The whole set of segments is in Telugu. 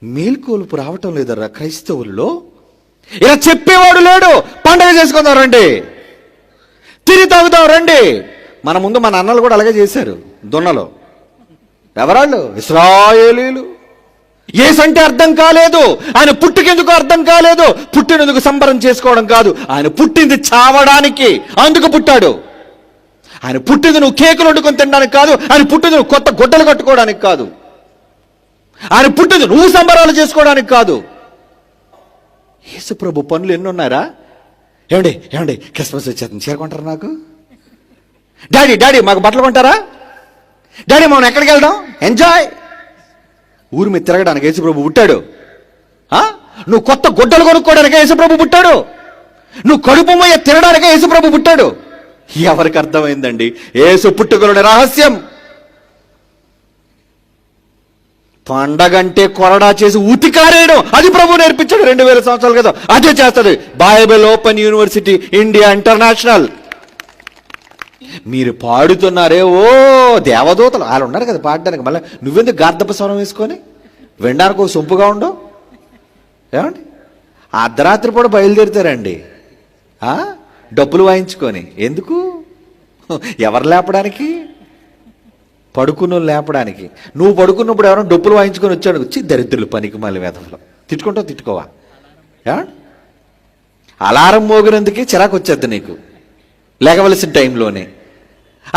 మేల్కొలుపు రావటం లేదరా క్రైస్తవుల్లో. ఇలా చెప్పేవాడు లేడు. పండగ చేసుకుందాం రండి, తిరిగి తాగుదాం రండి. మన ముందు మన అన్నలు కూడా అలాగే చేశారు దున్నలో. ఎవరాళ్ళు? ఇశ్రాయేలీలు. యేసంటే అర్థం కాలేదు, ఆయన పుట్టుకెందుకు అర్థం కాలేదు. పుట్టినందుకు సంబరం చేసుకోవడం కాదు, ఆయన పుట్టింది చావడానికి, అందుకు పుట్టాడు. ఆయన పుట్టింది నువ్వు కేకులు వండుకొని తినడానికి కాదు, ఆయన పుట్టింది నువ్వు కొత్త గుడ్డలు కట్టుకోవడానికి కాదు, ఆయన పుట్టింది నువ్వు సంబరాలు చేసుకోవడానికి కాదు. యేసు ప్రభు పనులు ఎన్ని ఉన్నారా? ఏమండి ఏమండి క్రిస్మస్ వచ్చేస్తుంది, చేరుకుంటారా నాకు? డాడీ డాడీ మాకు బట్టలు కొంటారా? డాడీ మనం ఎక్కడికి వెళ్దాం? ఎంజాయ్. ఊరి మీద తిరగడానికి యేసుప్రభు పుట్టాడు. నువ్వు కొత్త గుడ్డలు కొనుక్కోవడానికి యేసుప్రభు పుట్టాడు. నువ్వు కడుపు మొయ్య తినడానికి యేసుప్రభు పుట్టాడు. ఎవరికి అర్థమైందండి యేసు పుట్టుకలోని రహస్యం? పండగంటే కొరడా చేసి ఉతికారేయడం, అది ప్రభు నేర్పించాడు 2000 సంవత్సరాలు కదా. అదే చేస్తుంది Bible open university India international. మీరు పాడుతున్నారే ఓ దేవదూతలు, వాళ్ళు ఉన్నారు కదా పాడడానికి. మళ్ళీ నువ్వెందుకు గార్ధప స్వరం వేసుకొని వినడానికి ఒక సొంపుగా ఉండవు? ఏమండి అర్ధరాత్రి పూట బయలుదేరుతారండి డబ్బులు వాయించుకొని. ఎందుకు? ఎవరు లేపడానికి? పడుకున్న లేపడానికి. నువ్వు పడుకున్నప్పుడు ఎవరైనా డబ్బులు వాయించుకొని వచ్చాడు, వచ్చి దరిద్రులు పనికి మళ్ళీ వేదంలో తిట్టుకుంటావు. తిట్టుకోవా? అలారం మోగినందుకే చిరాకు వచ్చేద్ది నీకు లేకవలసిన టైంలోనే.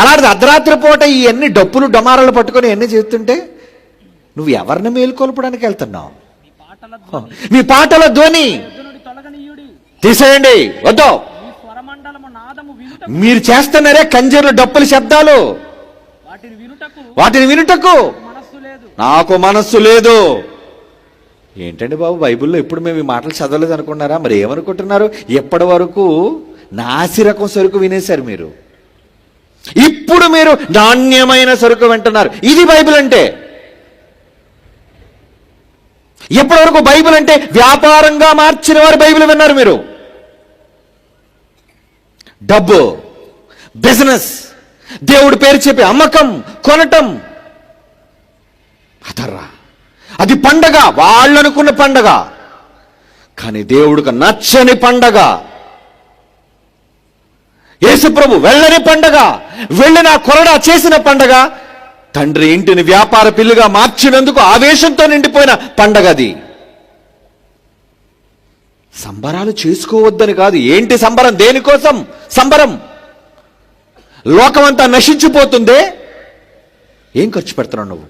అలాంటిది అర్ధరాత్రి పూట ఇవన్నీ డప్పులు డమారాలు పట్టుకొని ఇవన్నీ చేస్తుంటే నువ్వు ఎవరిని మేలుకొల్పడానికి వెళ్తున్నావు? మీ పాటల ధ్వని తీసేయండి, వద్దు. మీరు చేస్తున్నారే కంజర్లు డప్పుల శబ్దాలు, వాటిని వినుటకు నాకు మనస్సు లేదు. ఏంటండి బాబు, బైబిల్లో ఎప్పుడు మేము ఈ మాటలు చదవలేదు అనుకున్నారా? మరి ఏమనుకుంటున్నారు? ఎప్పటి వరకు నాసిరకం సరుకు వినేశారు మీరు, ఇప్పుడు మీరు నాణ్యమైన సరుకు వింటున్నారు. ఇది బైబిల్ అంటే. ఎప్పటి వరకు బైబిల్ అంటే వ్యాపారంగా మార్చిన వారు బైబిల్ విన్నారు మీరు. డబ్బు, బిజినెస్, దేవుడి పేరు చెప్పి అమ్మకం కొనటం, అదర్రా అది పండగ, వాళ్ళు అనుకున్న పండగ. కానీ దేవుడికి నచ్చని పండగ, యేసుప్రభు వెళ్ళని పండగ, వెళ్ళిన కొరడా చేసిన పండగ, తండ్రి ఇంటిని వ్యాపార పిల్లిగా మార్చినందుకు ఆవేశంతో నిండిపోయిన పండగ అది. సంబరాలు చేసుకోవద్దని కాదు. ఏంటి సంబరం? దేనికోసం సంబరం? లోకమంతా నశించిపోతుందే, ఏం ఖర్చు పెడుతున్నావు నువ్వు?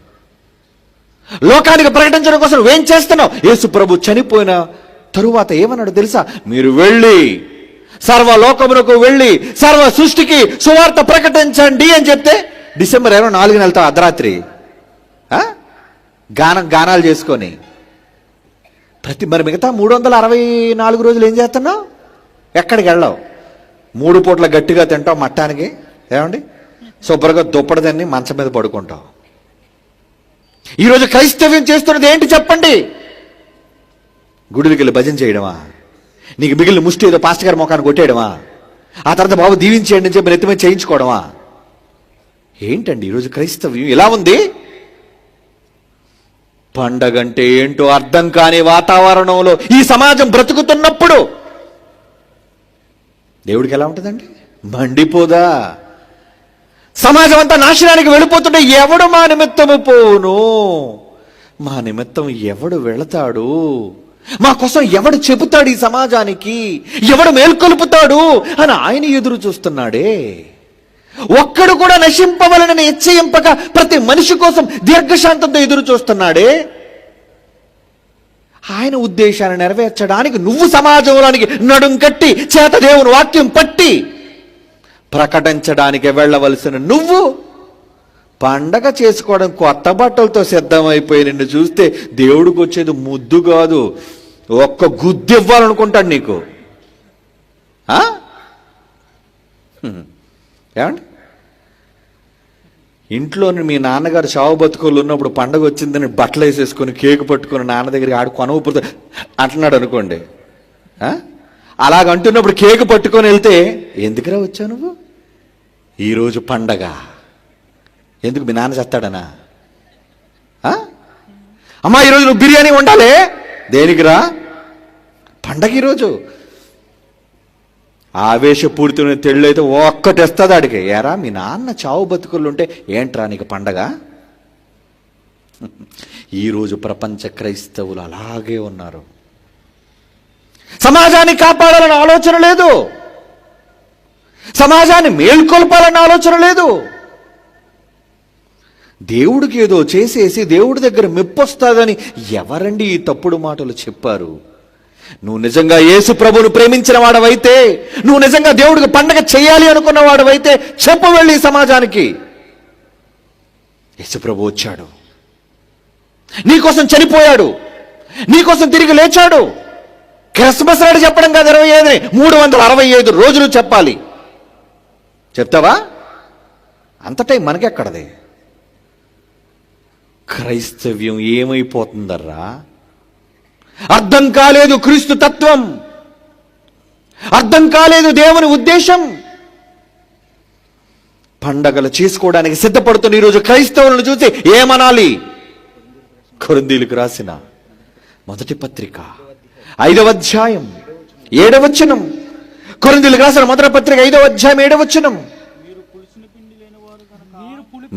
లోకానికి ప్రకటించడం కోసం నువ్వేం చేస్తున్నావు? యేసు ప్రభు చనిపోయిన తరువాత ఏమన్నాడు తెలుసా? మీరు వెళ్ళి సర్వలోకమునకు వెళ్ళి సర్వ సృష్టికి సువార్త ప్రకటించండి అని చెప్తే డిసెంబర్ 24 వెళ్తావు అర్ధరాత్రి గానాలు చేసుకొని. మరి మిగతా 364 రోజులు ఏం చేస్తున్నావు? ఎక్కడికి వెళ్ళావు? 3 పూట్ల గట్టిగా తింటావు మట్టానికి, ఏమండి శుభ్రంగా దుప్పడదాన్ని మంచం మీద పడుకుంటావు. ఈరోజు క్రైస్తవ్యం చేస్తున్నది ఏంటి చెప్పండి? గుడికి వెళ్ళి భజన చేయడమా? నీకు మిగిలిన ముష్టి ఏదో పాస్టర్ గారి మొఖాన్ని కొట్టేయడమా? ఆ తర్వాత బాబు దీవించేయండి అని చెప్పి నెత్తిమీద చేయించుకోవడమా? ఏంటండి ఈరోజు క్రైస్తవ్యం ఎలా ఉంది? పండగంటే ఏంటో అర్థం కాని వాతావరణంలో ఈ సమాజం బ్రతుకుతున్నప్పుడు దేవుడికి ఎలా ఉంటుందండి? మండిపోదా? సమాజం అంతా నాశనానికి వెళ్ళిపోతుంటే ఎవడు మా నిమిత్తము పోను? మా నిమిత్తం ఎవడు వెళతాడు? మా కోసం ఎవడు చెబుతాడు? ఈ సమాజానికి ఎవడు మేల్కొల్పుతాడు అని ఆయన ఎదురు చూస్తున్నాడే. ఒక్కడు కూడా నశింపవలనని హెచ్చయింపక ప్రతి మనిషి కోసం దీర్ఘశాంతంతో ఎదురు చూస్తున్నాడే. ఆయన ఉద్దేశాన్ని నెరవేర్చడానికి నువ్వు సమాజంలోనికి నడుం కట్టి చేత దేవుని వాక్యం పట్టి ప్రకటించడానికి వెళ్ళవలసిన నువ్వు పండగ చేసుకోవడం కొత్త బట్టలతో సిద్ధమైపోయి నిన్ను చూస్తే దేవుడికి వచ్చేది ముద్దు కాదు, ఒక్క గుద్దు ఇవ్వాలనుకుంటాడు నీకు. ఏమండి ఇంట్లో మీ నాన్నగారు చావు బతుకులు ఉన్నప్పుడు పండగ వచ్చిందని బట్టలు వేసేసుకొని కేకు పట్టుకొని నాన్న దగ్గరికి ఆడు కొనవపోతే అంటున్నాడు అనుకోండి. అలాగంటున్నప్పుడు కేకు పట్టుకొని వెళ్తే ఎందుకురా వచ్చావు నువ్వు? ఈరోజు పండగ. ఎందుకు? మీ నాన్న చేస్తాడనా? అమ్మా ఈరోజు నువ్వు బిర్యానీ వండాలి. దేనికిరా? పండగ ఈరోజు. ఆవేశపూరితమైన తెళ్ళు అయితే ఒక్కటి వస్తుంది ఆడికి. ఏరా మీ నాన్న చావు బతుకులు ఉంటే ఏంట్రా నీకు పండగ? ఈరోజు ప్రపంచ క్రైస్తవులు అలాగే ఉన్నారు. సమాజాన్ని కాపాడాలన్న ఆలోచన లేదు, సమాజాన్ని మేల్కొల్పాలన్న ఆలోచన లేదు. దేవుడికి ఏదో చేసేసి దేవుడి దగ్గర మెప్పొస్తుందని ఎవరండి ఈ తప్పుడు మాటలు చెప్పారు? నువ్వు నిజంగా యేసు ప్రభువును ప్రేమించిన వాడవైతే, నువ్వు నిజంగా దేవుడికి పండగ చేయాలి అనుకున్న వాడవైతే చెప్పు వెళ్ళి సమాజానికి. యేసు ప్రభు వచ్చాడు, నీకోసం చనిపోయాడు, నీకోసం తిరిగి లేచాడు. క్రిస్మస్ నాడు చెప్పడం కాదు, 25 365 రోజులు చెప్పాలి. చెప్తావా? అంత టైం మనకెక్కడది? క్రైస్తవ్యం ఏమైపోతుందర్రా? అర్థం కాలేదు క్రీస్తు తత్వం, అర్థం కాలేదు దేవుని ఉద్దేశం. పండగలు చేసుకోవడానికి సిద్ధపడుతున్న ఈరోజు క్రైస్తవులను చూసి ఏమనాలి? కొరింథీయులకు రాసిన మొదటి పత్రిక 5వ అధ్యాయం 7వ వచనం. కొరింథీయులకు రాసిన మొదటి పత్రిక 5వ అధ్యాయం 7వ వచనం.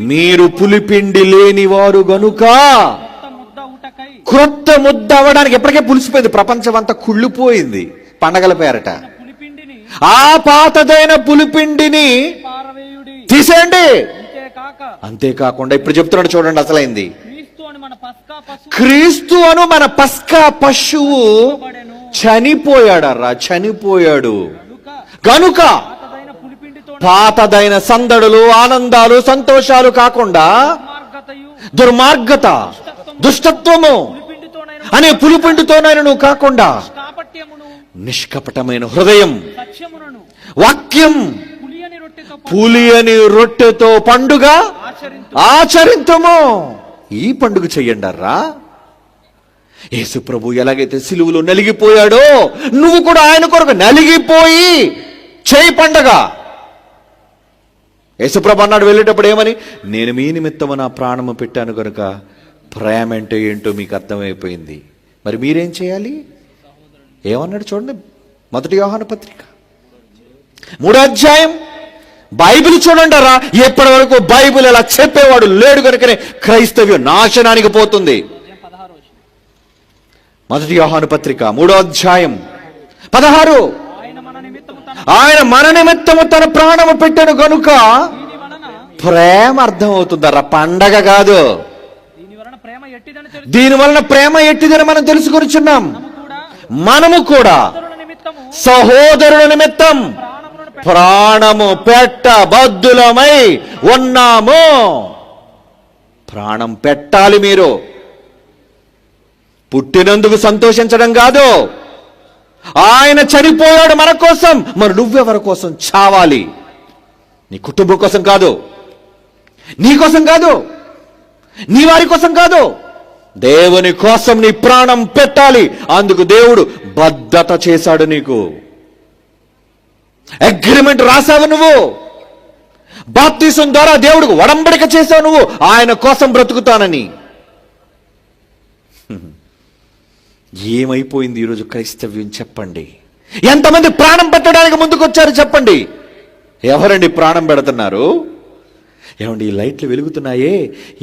మీరు పులిపిండి లేని వారు గనుక క్రొత్త ముద్ద అవ్వడానికి. ఎప్పటికే పులిసిపోయింది, ప్రపంచం అంతా కుళ్ళిపోయింది పండగల పేరట. ఆ పాతదైన పులిపిండిని తీసేయండి. అంతేకాకుండా ఇప్పుడు చెప్తున్నాడు చూడండి, అసలైంది. క్రీస్తు అను మన పస్కా పశువు చనిపోయాడర్రా, చనిపోయాడు గనుక పాతదైన సందడులు, ఆనందాలు, సంతోషాలు కాకుండా దుర్మార్గత, దుష్టత్వము అనే పులిపిండితోనైనా నువ్వు కాకుండా నిష్కపటమైన హృదయం, వాక్యం, పులియని రొట్టెతో పండుగ ఆచరింతుము. ఈ పండుగ చెయ్యండర్రా. యేసు ప్రభు ఎలాగైతే సిలువలో నలిగిపోయాడో నువ్వు కూడా ఆయన కొరకు నలిగిపోయి చేయి పండగ. యేసుప్రభు అన్నాడు వెళ్ళేటప్పుడు ఏమని? నేను మీ నిమిత్తము నా ప్రాణము పెట్టాను కనుక ప్రేమ అంటే ఏంటో మీకు అర్థమైపోయింది. మరి మీరేం చేయాలి? ఏమన్నాడు చూడండి, మొదటి యోహాను పత్రిక 3వ అధ్యాయం. బైబిల్ చూడండిరా, ఎప్పటి వరకు బైబిల్ ఇలా చెప్పేవాడు లేడు కనుకనే క్రైస్తవ్యం నాశనానికి పోతుంది. మొదటి యోహాను పత్రిక 3వ అధ్యాయం 16. ఆయన మన నిమిత్తము తన ప్రాణము పెట్టాడు గనుక ప్రేమ అర్థం అవుతుందరా, పండగ కాదు. దీని వలన ప్రేమ ఎట్టిదని మనం తెలుసుకొనిచున్నాం. మనము కూడా సహోదరుల నిమిత్తం ప్రాణము పెట్టబద్దులమై ఉన్నాము. ప్రాణం పెట్టాలి. మీరు పుట్టినందుకు సంతోషించడం కాదు, ఆయన చనిపోయాడు మన కోసం. మరి నువ్వెవరి కోసం చావాలి? నీ కుటుంబం కోసం కాదు, నీ కోసం కాదు, నీ వారి కోసం కాదు, దేవుని కోసం నీ ప్రాణం పెట్టాలి. అందుకు దేవుడు బద్ధత చేశాడు. నీకు అగ్రిమెంట్ రాశావు. నువ్వు బాప్తిసం ద్వారా దేవుడికి ఒడంబడిక చేశావు. నువ్వు ఆయన కోసం బ్రతుకుతానని. ఏమైపోయింది ఈరోజు క్రైస్తవ్యం? చెప్పండి. ఎంతమంది ప్రాణం పెట్టడానికి ముందుకు వచ్చారు చెప్పండి? ఎవరండి ప్రాణం పెడుతున్నారు? ఏమండి, ఈ లైట్లు వెలుగుతున్నాయే,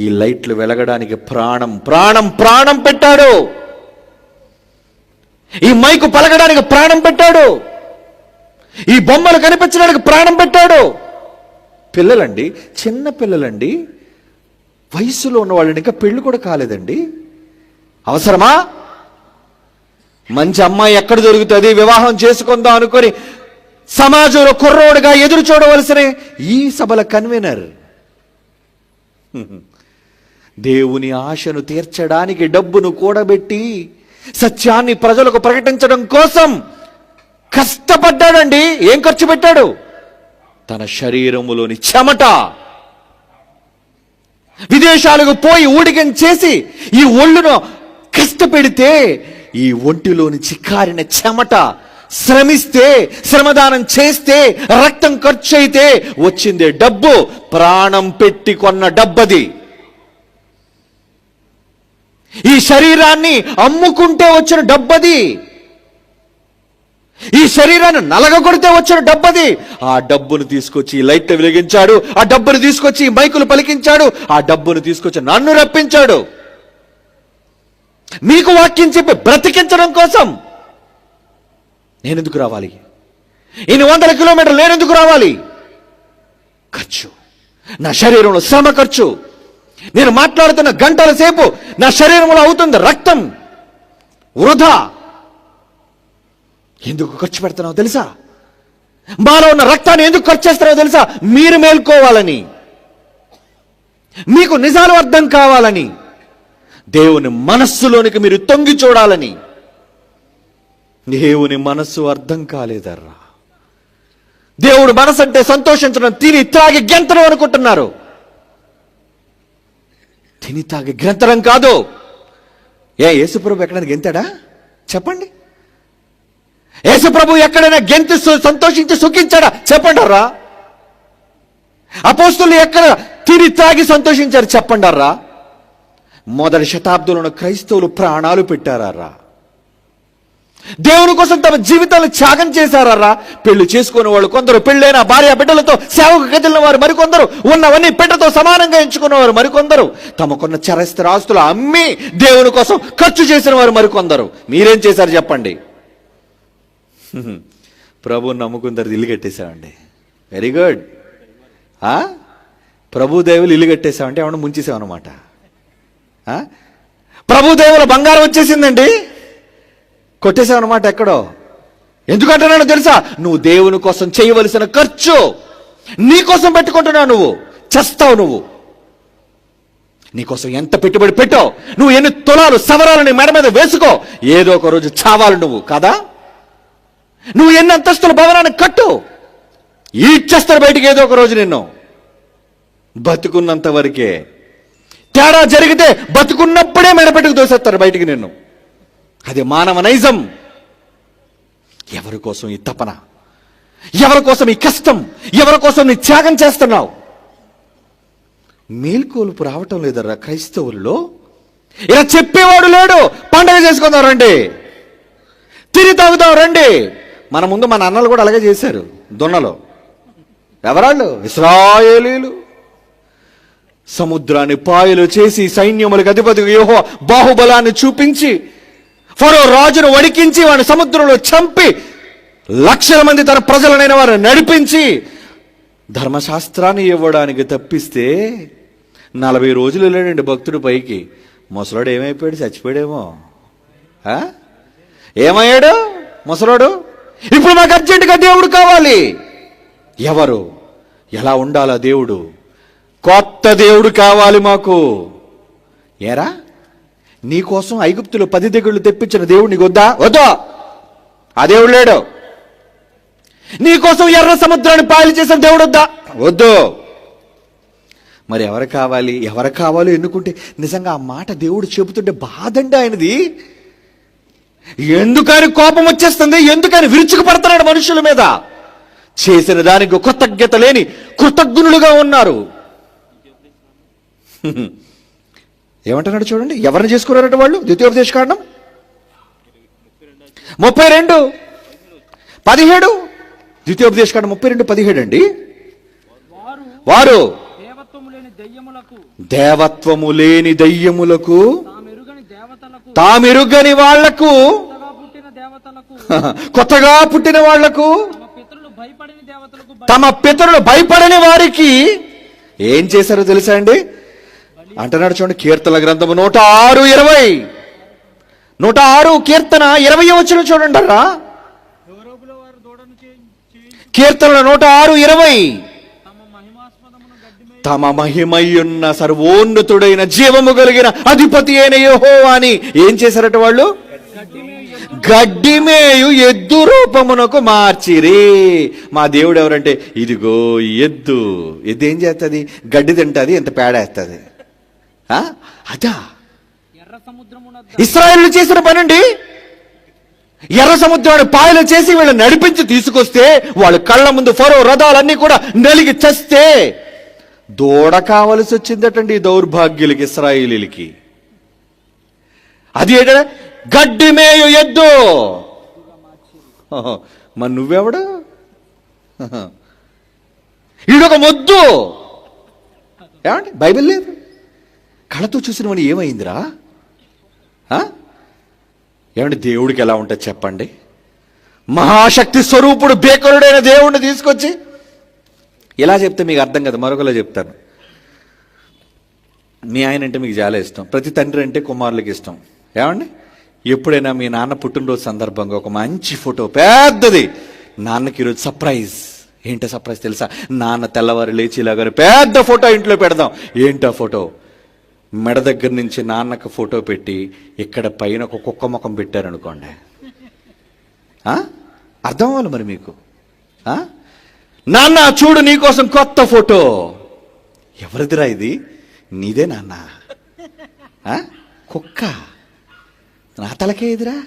ఈ లైట్లు వెలగడానికి ప్రాణం ప్రాణం ప్రాణం పెట్టాడు. ఈ మైకు పలకడానికి ప్రాణం పెట్టాడు. ఈ బొమ్మలు కనిపించడానికి ప్రాణం పెట్టాడు. పిల్లలండి, చిన్న పిల్లలండి, వయసులో ఉన్న వాళ్ళని ఇంకా పెళ్లి కూడా కాలేదండి. అవసరమా? మంచి అమ్మాయి ఎక్కడ దొరుకుతుంది, వివాహం చేసుకుందాం అనుకొని సమాజంలో కుర్రోడుగా ఎదురు చూడవలసిన ఈ సభల కన్వీనర్ దేవుని ఆశను తీర్చడానికి డబ్బును కూడబెట్టి సత్యాన్ని ప్రజలకు ప్రకటించడం కోసం కష్టపడ్డాడండి. ఏం ఖర్చు పెట్టాడు? తన శరీరములోని చెమట. విదేశాలకు పోయి ఊడిగం చేసి ఈ ఒళ్ళును కష్టపెడితే ఈ ఒంటిలోని చిక్కారిన చెమట శ్రమిస్తే, శ్రమదానం చేస్తే, రక్తం ఖర్చు అయితే వచ్చిందే డబ్బు. ప్రాణం పెట్టి కొన్న డబ్బది. ఈ శరీరాన్ని అమ్ముకుంటే వచ్చిన డబ్బది. ఈ శరీరాన్ని నలగగొడితే వచ్చిన డబ్బది. ఆ డబ్బును తీసుకొచ్చి లైట్లు వెలిగించాడు, ఆ డబ్బును తీసుకొచ్చి మైకులు పలికించాడు, ఆ డబ్బును తీసుకొచ్చి నన్ను రప్పించాడు మీకు వాక్యం చెప్పి బ్రతికించడం కోసం. నేనెందుకు రావాలి? ఇన్ని 100 కిలోమీటర్లు నేనెందుకు రావాలి? ఖర్చు, నా శరీరంలో శ్రమ ఖర్చు. నేను మాట్లాడుతున్న గంటల సేపు నా శరీరంలో అవుతుంది రక్తం వృధా. ఎందుకు ఖర్చు పెడుతున్నావు తెలుసా? మాలో ఉన్న రక్తాన్ని ఎందుకు ఖర్చు చేస్తున్నావు తెలుసా? మీరు మేల్కోవాలని, మీకు నిజాలు అర్థం కావాలని, దేవుని మనస్సులోనికి మీరు తొంగి చూడాలని. దేవుని మనస్సు అర్థం కాలేదర్రా. దేవుడు మనసు అంటే సంతోషించడం, తిని త్రాగి గెంతడం అనుకుంటున్నారు. తిని తాగి గెంతడం కాదు. యేసుప్రభు ఎక్కడైనా గెంతాడా చెప్పండి? యేసుప్రభు ఎక్కడైనా గెంతి సంతోషించి సుఖించాడా చెప్పండారా? అపోస్తులు ఎక్కడ తిని తాగి సంతోషించారు చెప్పండారా? మొదటి శతాబ్దంలో క్రైస్తవులు ప్రాణాలు పెట్టారా? దేవుని కోసం తమ జీవితాలను త్యాగం చేశారా? పెళ్లి చేసుకునే వాళ్ళు కొందరు, పెళ్ళైన భార్య బిడ్డలతో సేవకు కదిలిన వారు మరికొందరు, ఉన్నవన్నీ పెట్టతో సమానంగా ఎంచుకున్నవారు మరికొందరు, తమకున్న చరస్థిర ఆస్తులు అమ్మి దేవుని కోసం ఖర్చు చేసిన వారు మరికొందరు. మీరేం చేశారు చెప్పండి? ప్రభువుని నమ్ముకుందరు ఇల్లు కట్టేశామండి. Very good. ప్రభు దేవులు ఇల్లు కట్టేశామంటే ఏమన్నా ముంచేసామన్నమాట. ప్రభు దేవుల బంగారం వచ్చేసిందండి, కొట్టేసావన్నమాట ఎక్కడో. ఎందుకంటున్నానో తెలుసా? నువ్వు దేవుని కోసం చేయవలసిన ఖర్చు నీ కోసం పెట్టుకుంటున్నావు. నువ్వు చేస్తావు. నువ్వు నీకోసం ఎంత పెట్టుబడి పెట్టావు, నువ్వు ఎన్ని తులాలు సవరాలని మెడ మీద వేసుకో, ఏదో ఒక రోజు చావాలి నువ్వు కదా. నువ్వు ఎన్ని అంతస్తుల భవనాన్ని కట్టు, ఈడ్చేస్తారు బయటికి ఏదో ఒక రోజు నిన్ను. బతుకున్నంత వరకే. తేడా జరిగితే బతుకున్నప్పుడే మెడపెట్టుకు దోసేస్తారు బయటికి నిన్ను. అది మానవ నైజం. ఎవరి కోసం ఈ తపన? ఎవరి కోసం ఈ కష్టం? ఎవరి కోసం నీ త్యాగం చేస్తున్నావు? మేల్కొలుపు రావటం లేదరా క్రైస్తవుల్లో. ఇలా చెప్పేవాడు లేడు. పండగ చేసుకుందాం రండి, తిరిగి తాగుదాం రండి. మన ముందు మన అన్నలు కూడా అలాగే చేశారు దున్నలో. ఎవరాళ్ళు? ఇశ్రాయేలీలు. సముద్రాన్ని పాయలు చేసి సైన్యములకు అధిపతి యెహోవా బాహుబలాన్ని చూపించి ఫరో రాజును వణికించి వాడిని సముద్రంలో చంపి లక్షల మంది తన ప్రజలనైన వారిని నడిపించి ధర్మశాస్త్రాన్ని ఇవ్వడానికి తప్పిస్తే 40 రోజులు వెళ్ళాడండి భక్తుడు పైకి. ముసలోడు ఏమైపోయాడు? చచ్చిపోయాడేమో. ఏమయ్యాడు ముసలోడు? ఇప్పుడు మాకు అర్జెంటుగా దేవుడు కావాలి. ఎవరు? ఎలా ఉండాలా దేవుడు? కొత్త దేవుడు కావాలి మాకు. ఏరా, నీకోసం ఐగుప్తులో 10 దిగుళ్ళు తెప్పించిన దేవుడు నీకు వద్దా? వద్దా. ఆ దేవుడు లేడు. నీకోసం ఎర్ర సముద్రాన్ని పాయలు చేసిన దేవుడు వద్దా? వద్దు. మరి ఎవరు కావాలి? ఎవరు కావాలో ఎన్నుకుంటే నిజంగా ఆ మాట దేవుడు చెబుతుంటే బాధండి ఆయనది. ఎందుకని కోపం వచ్చేస్తుంది? ఎందుకని విరుచుకు పడుతున్నాడు మనుషుల మీద? చేసిన దానికి కృతజ్ఞత లేని కృతజ్ఞులుగా ఉన్నారు. ఏమంటున్నాడు చూడండి, ఎవరిని చేసుకున్నారట వాళ్ళు? ద్వితీయోపదేశకాండం 32:17. ద్వితీయోపదేశకాండం 32:17 అండి. వారు దేవత్వము లేని దయ్యములకు, తామెరుగని వాళ్లకు, కొత్తగా పుట్టిన వాళ్లకు, తమ పితరులు భయపడని వారికి ఏం చేశారో తెలుసా అండి? అంటున్నాడు చూడండి, కీర్తన గ్రంథము 106:20. 106 కీర్తన 20 వచనం చూడండి అరా. కీర్తన 106:20. తమ మహిమయున్న సర్వోన్నతుడైన జీవము కలిగిన అధిపతి అయిన యెహోవా అని ఏం చేశారట వాళ్ళు? గడ్డిమేయు ఎద్దు రూపమునకు మార్చిరి. మా దేవుడు ఎవరంటే ఇదిగో ఎద్దు. ఎద్దు ఏం చేస్తుంది? గడ్డి తింటుంది, ఎంత పేడేస్తుంది. అదా ఇశ్రాయేలు చేసిన పనండి. ఎర్ర సముద్రాన్ని పాయలు చేసి వీళ్ళని నడిపించి తీసుకొస్తే వాళ్ళ కళ్ళ ముందు ఫరో రథాలన్నీ కూడా నలిగి చస్తే దూడ కావలసి వచ్చిందటండి దౌర్భాగ్యులకి, ఇశ్రాయేలీలకి. అది ఏంటంటే గడ్డి మేయు ఎద్దు. మరి నువ్వెవడు? ఈడొక మొద్దు. ఏమండి, బైబిల్ లేదు. కళ్ళతో చూసిన వాడు ఏమైందిరా? ఏమండి, దేవుడికి ఎలా ఉంటుంది చెప్పండి? మహాశక్తి స్వరూపుడు బేకరుడైన దేవుడిని తీసుకొచ్చి ఇలా చెప్తే మీకు అర్థం కదా. మరొకలా చెప్తాను. మీ ఆయన అంటే మీకు చాలా ఇష్టం, ప్రతి తండ్రి అంటే కుమారులకి ఇష్టం. ఏమండి, ఎప్పుడైనా మీ నాన్న పుట్టినరోజు సందర్భంగా ఒక మంచి ఫోటో పెద్దది, నాన్నకి ఈరోజు సర్ప్రైజ్. ఏంటో సర్ప్రైజ్ తెలుసా? నాన్న తెల్లవారు లేచి ఇలాగ పెద్ద ఫోటో ఇంట్లో పెడదాం. ఏంటో ఫోటో? మెడ దగ్గర నుంచి నాన్నకు ఫోటో పెట్టి ఇక్కడ పైన ఒక కుక్క ముఖం పెట్టారనుకోండి. అర్థం అవ్వాలి మరి మీకు. నాన్న చూడు నీకోసం కొత్త ఫోటో. ఎవరిదిరా ఇది? నీదే నాన్న. కుక్క నా తలకే ఎదురా,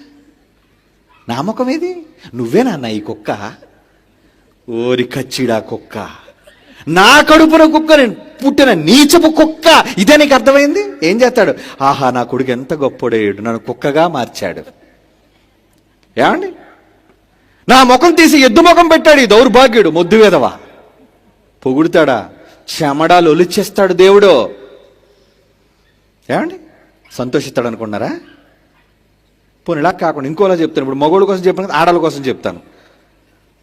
నా ముఖం ఏది? నువ్వే నాన్న ఈ కుక్క. ఓరి కచ్చిడా కుక్క, నా కడుపున కుక్క, నేను పుట్టిన నీచపు కుక్క. ఇదే నీకు అర్థమైంది? ఏం చేస్తాడు? ఆహా, నా కొడుకు ఎంత గొప్పడేడు, నన్ను కుక్కగా మార్చాడు. ఏమండి, నా ముఖం తీసి ఎద్దు ముఖం పెట్టాడు ఈ దౌర్భాగ్యుడు, మొద్దు వేదవా. పొగుడుతాడా? చెమడాలు ఒలిచేస్తాడు దేవుడు. ఏమండి, సంతోషిస్తాడు అనుకున్నారా? పోనీ ఇలా కాకుండా ఇంకోలా చెప్తాను. ఇప్పుడు మగోళ్ళ కోసం చెప్పాను, ఆడల కోసం చెప్తాను.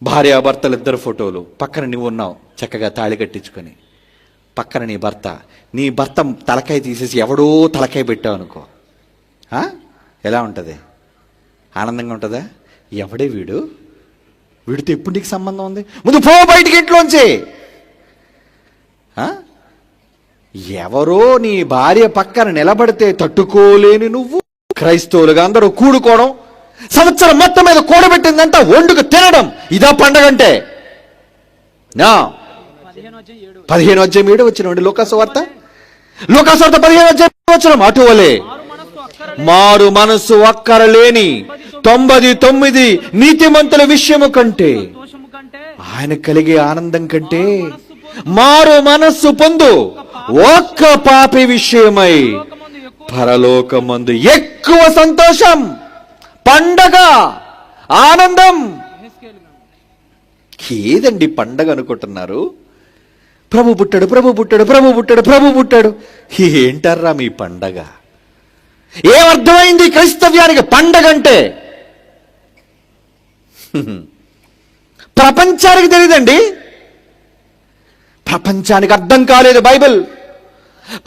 భార్యాభర్తలు ఇద్దరు ఫోటోలు, పక్కన నువ్వు ఉన్నావు చక్కగా తాళి కట్టించుకొని, పక్కన నీ భర్త తలకాయ తీసేసి ఎవడో తలకాయ పెట్టావు అనుకో, ఎలా ఉంటుంది? ఆనందంగా ఉంటుందా? ఎవడే వీడు? వీడితో ఎప్పుడు నీకు సంబంధం ఉంది? ముందు పో బయటికి ఇంట్లోంచి. ఎవరో నీ భార్య పక్కన నిలబడితే తట్టుకోలేని నువ్వు, క్రైస్తవులుగా అందరూ కూడుకోవడం, సంవత్సరం మొత్తం మీద కూడబెట్టిందంట వండుకు తినడం, ఇదా పండగ అంటే? 15:7 వచ్చిన లోకాసువార్త 15:7 అటువలే మారు మనస్సు అక్కరలేని 99 నీతిమంతుల విషయము కంటే, ఆయన కలిగే ఆనందం కంటే మారు మనస్సు పొందు ఒక్క పాపి విషయమై పరలోకమందు ఎక్కువ సంతోషం, పండగ, ఆనందం. ఏదండి పండగ అనుకుంటున్నారు? ప్రభు పుట్టాడు, ప్రభు పుట్టాడు, ప్రభు పుట్టాడు, ప్రభు పుట్టాడు. ఏంటారా మీ పండగ? ఏమర్థమైంది క్రైస్తవ్యానికి పండగ అంటే? ప్రపంచానికి తెలియదండి. ప్రపంచానికి అర్థం కాలేదు బైబిల్,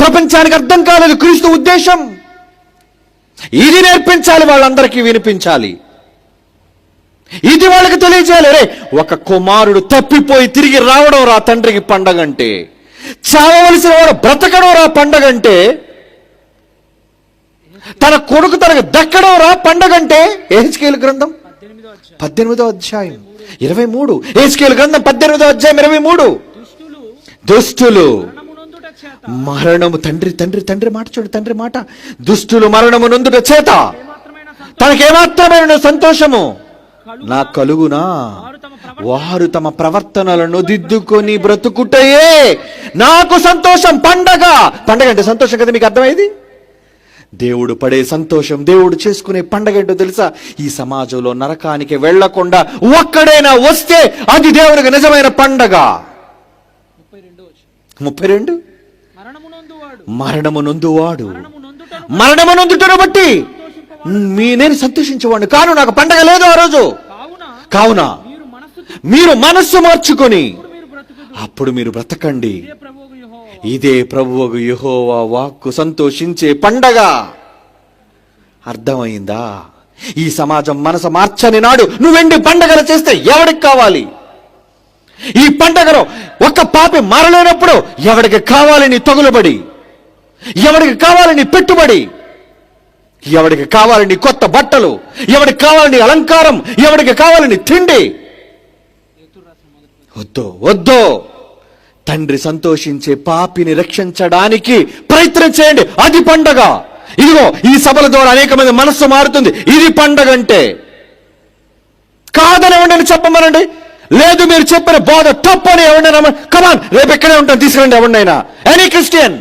ప్రపంచానికి అర్థం కాలేదు క్రీస్తు ఉద్దేశం. ఇది నేర్పించాలి, వాళ్ళందరికీ వినిపించాలి, ఇది వాళ్ళకి తెలియజేయాలి. రే, ఒక కుమారుడు తప్పిపోయి తిరిగి రావడం రా తండ్రికి పండగ అంటే, చావవలసిన వాడు బ్రతకడం రా పండగ అంటే, తన కొడుకు తనకు దక్కడం రా పండగ అంటే. ఎహెజ్కేలు గ్రంథం 18:23, ఎహెజ్కేలు గ్రంథం 18:23. దుష్టులు మరణము, తండ్రి మాట చూడు, తండ్రి మాట. దుష్టులు మరణము నొందుట చేత తనకేమాత్రమైన సంతోషము నా కలుగునా, వారు తమ ప్రవర్తనలను దిద్దుకొని బ్రతుకుటయే నాకు సంతోషం. పండగ అంటే సంతోషం కదా, మీకు అర్థమైంది? దేవుడు పడే సంతోషం, దేవుడు చేసుకునే పండగ ఏంటో తెలుసా? ఈ సమాజంలో నరకానికి వెళ్లకుండా ఒక్కడైనా వస్తే అది దేవునికి నిజమైన పండగ. 32 మరణము నొందువాడు మరణము నొందుటను బట్టి నేను సంతోషించేవాడిని కాను, నాకు పండగ లేదు ఆ రోజు. కావున మీరు మనస్సు మార్చుకొని అప్పుడు మీరు బ్రతకండి. ఇదే ప్రభువు యెహోవా వాక్కు సంతోషించే పండగ. అర్థమైందా? ఈ సమాజం మనసు మార్చని నాడు నువ్వెండి పండగలు చేస్తే ఎవడికి కావాలి? ఈ పండగలో ఒక్క పాపి మారలేనప్పుడు ఎవడికి కావాలి నీ తగులుబడి? ఎవడికి కావాలి నీ పెట్టుబడి? ఎవడికి కావాలి నీ కొత్త బట్టలు? ఎవడికి కావాలి నీ అలంకారం? ఎవడికి కావాలి నీ తిండి? వద్దు. తండ్రి సంతోషించే పాపిని రక్షించడానికి ప్రయత్నం చేయండి, అది పండగ. ఇదిగో ఈ సభల ద్వారా అనేక మంది మనస్సు మారుతుంది, ఇది పండగ అంటే. కాదని ఎవరిని చెప్పమనండి, లేదు మీరు చెప్పిన బోధ తప్పని ఎవరినైనా కమాన్ రేపు ఎక్కడే ఉంటాను తీసుకురండి ఎవరినైనా. ఎనీ క్రిస్టియన్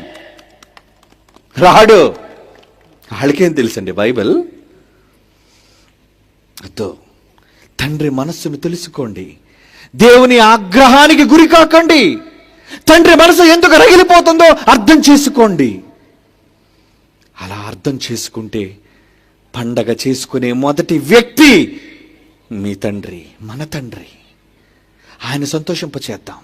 రాడు, వాళ్ళకేం తెలుసండి బైబిల్? అదో తండ్రి మనస్సును తెలుసుకోండి. దేవుని ఆగ్రహానికి గురి కాకండి. తండ్రి మనసు ఎందుకు రగిలిపోతుందో అర్థం చేసుకోండి. అలా అర్థం చేసుకుంటే పండగ చేసుకునే మొదటి వ్యక్తి మీ తండ్రి, మన తండ్రి. ఆయన సంతోషింపచేద్దాం.